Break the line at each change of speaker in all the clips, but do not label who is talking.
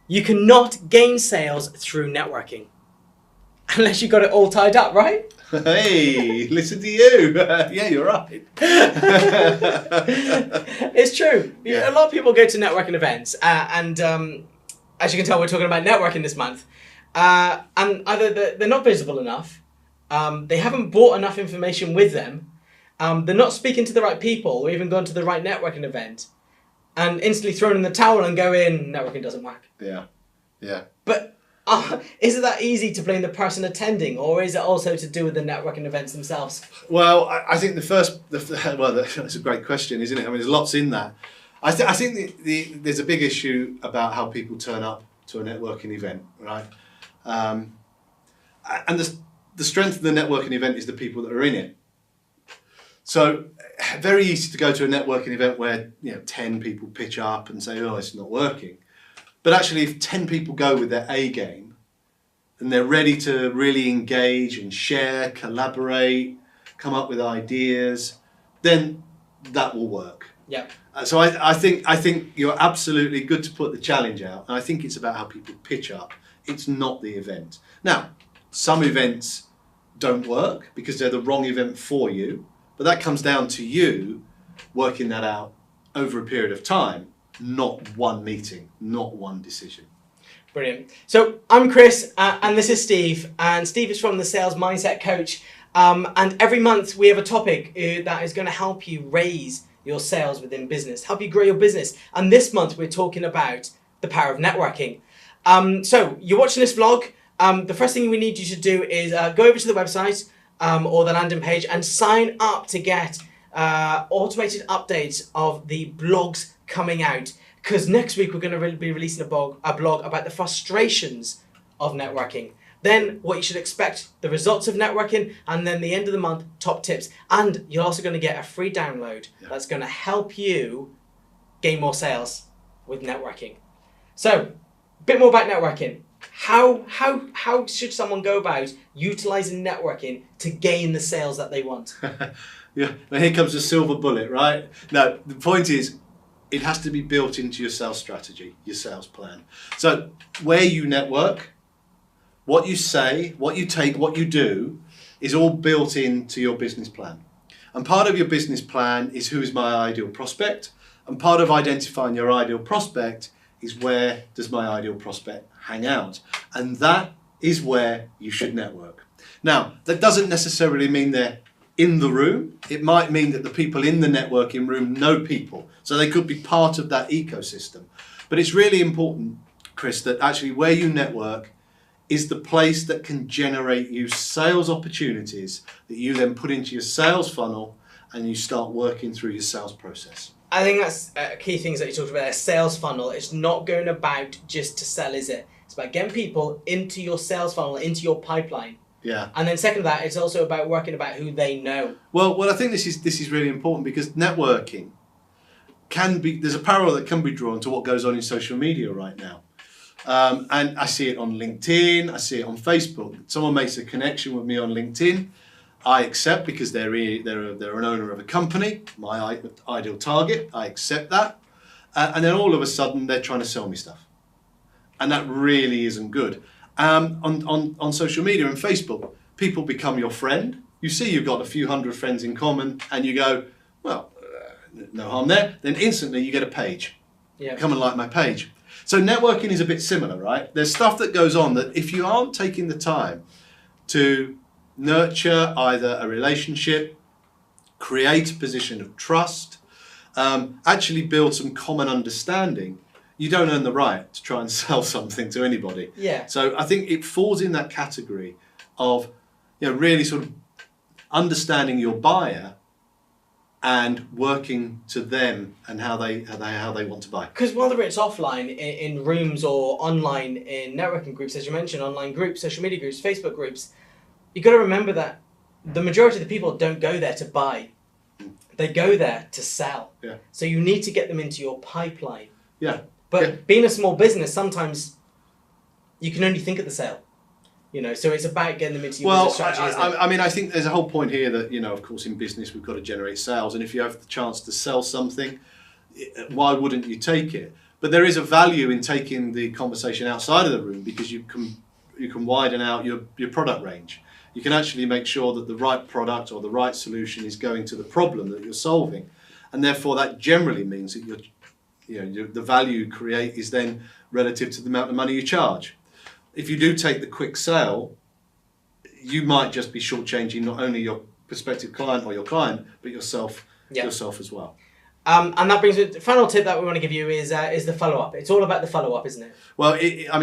You cannot gain sales through networking. Unless you got it all tied up, right?
Hey, listen to you. Yeah, you're right.
It's true.
Yeah.
A lot of people go to networking events, and as you can tell, we're talking about networking this month. And either they're not visible enough, they haven't brought enough information with them, they're not speaking to the right people, or even gone to the right networking event, and instantly thrown in the towel and go in, networking doesn't work.
Yeah, yeah.
But is it that easy to blame the person attending, or is it also to do with the networking events themselves?
Well, I think that's a great question, isn't it? I mean, there's lots in that. I think there's a big issue about how people turn up to a networking event, right? And the strength of the networking event is the people that are in it. So, very easy to go to a networking event where 10 people pitch up and say, "Oh, it's not working." But actually, if 10 people go with their A game and they're ready to really engage and share, collaborate, come up with ideas, then that will work.
Yeah.
So I think you're absolutely good to put the challenge out, and I think it's about how people pitch up. It's not the event. Now, some events don't work because they're the wrong event for you, but that comes down to you working that out over a period of time. Not one meeting, not one decision.
Brilliant. So I'm Chris, and this is Steve, and Steve is from the Sales Mindset Coach. And every month we have a topic that is going to help you raise your sales within business, help you grow your business. And this month we're talking about the power of networking. So you're watching this vlog. The first thing we need you to do is go over to the website or the landing page and sign up to get automated updates of the blogs coming out, because next week we're going to be releasing a blog about the frustrations of networking, then what you should expect, the results of networking, and then the end of the month, top tips. And you're also going to get a free download that's going to help you gain more sales with networking. So a bit more about networking. How should someone go about utilizing networking to gain the sales that they want?
Yeah, and here comes the silver bullet, right? No, the point is, it has to be built into your sales strategy, your sales plan. So where you network, what you say, what you take, what you do is all built into your business plan. And part of your business plan is who is my ideal prospect. And part of identifying your ideal prospect is where does my ideal prospect hang out. And that is where you should network. Now, that doesn't necessarily mean they're in the room. It might mean that the people in the networking room know people, so they could be part of that ecosystem. But it's really important, Chris, that actually where you network is the place that can generate you sales opportunities that you then put into your sales funnel and you start working through your sales process.
I think that's key things that you talked about. A sales funnel. It's not going about just to sell, is it? It's about getting people into your sales funnel, into your pipeline.
Yeah.
And then second to that, it's also about working about who they know.
Well, I think this is really important because networking can be, there's a parallel that can be drawn to what goes on in social media right now. And I see it on LinkedIn, I see it on Facebook. Someone makes a connection with me on LinkedIn, I accept because they're an owner of a company, my ideal target, I accept that. And then all of a sudden they're trying to sell me stuff. And that really isn't good. On social media and Facebook, people become your friend. You see you've got a few hundred friends in common and you go, well, no harm there. Then instantly you get a page.
Yeah.
Come and like my page. So networking is a bit similar, right? There's stuff that goes on that if you aren't taking the time to nurture either a relationship, create a position of trust, actually build some common understanding, you don't earn the right to try and sell something to anybody.
Yeah.
So I think it falls in that category of, really sort of understanding your buyer and working to them and how they want to buy.
Because whether it's offline in rooms or online in networking groups, as you mentioned, online groups, social media groups, Facebook groups, you've got to remember that the majority of the people don't go there to buy. They go there to sell.
Yeah.
So you need to get them into your pipeline.
Yeah.
But being a small business, sometimes you can only think of the sale. So it's about getting them into your business strategy.
I think there's a whole point here that, of course, in business, we've got to generate sales. And if you have the chance to sell something, why wouldn't you take it? But there is a value in taking the conversation outside of the room, because you can widen out your product range. You can actually make sure that the right product or the right solution is going to the problem that you're solving, and therefore that generally means that the value you create is then relative to the amount of money you charge. If you do take the quick sale, you might just be shortchanging not only your prospective client or your client, but yourself as well.
And that brings me to the final tip that we want to give you is the follow-up. It's all about the follow-up, isn't it?
Well,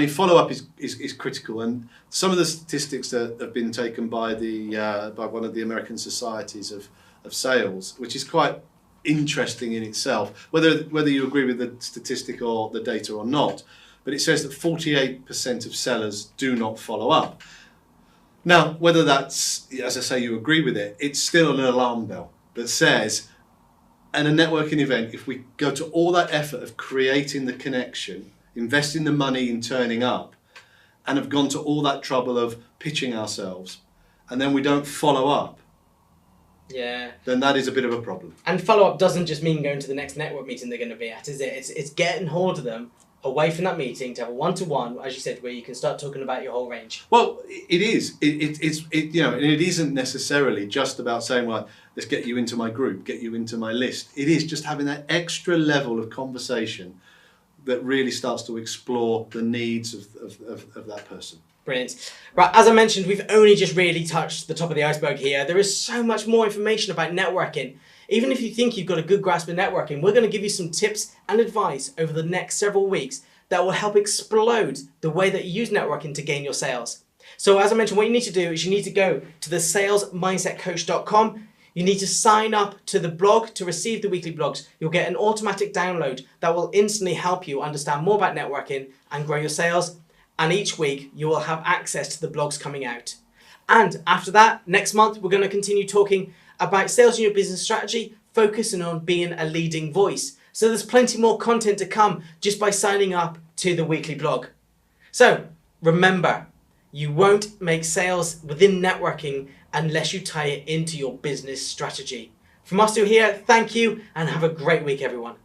follow-up is critical, and some of the statistics that have been taken by by one of the American societies of sales, which is quite interesting in itself, whether you agree with the statistic or the data or not, but it says that 48% of sellers do not follow up. Now, whether that's, as I say, you agree with it, it's still an alarm bell that says, at a networking event, if we go to all that effort of creating the connection, investing the money in turning up, and have gone to all that trouble of pitching ourselves, and then we don't follow up, then that is a bit of a problem. And
follow-up doesn't just mean going to the next network meeting they're going to be at, is it? It's getting hold of them away from that meeting to have a one-to-one, as you said, where you can start talking about your whole range.
Well, it is. And it isn't necessarily just about saying, well, let's get you into my group, get you into my list. It is just having that extra level of conversation that really starts to explore the needs of that person.
Brilliant. Right, as I mentioned, we've only just really touched the top of the iceberg here. There is so much more information about networking. Even if you think you've got a good grasp of networking, we're going to give you some tips and advice over the next several weeks that will help explode the way that you use networking to gain your sales. So as I mentioned, what you need to do is you need to go to the salesmindsetcoach.com. You need to sign up to the blog to receive the weekly blogs. You'll get an automatic download that will instantly help you understand more about networking and grow your sales. And each week you will have access to the blogs coming out. And after that, next month, we're going to continue talking about sales in your business strategy, focusing on being a leading voice. So there's plenty more content to come just by signing up to the weekly blog. So remember, you won't make sales within networking unless you tie it into your business strategy. From us two here, thank you and have a great week, everyone.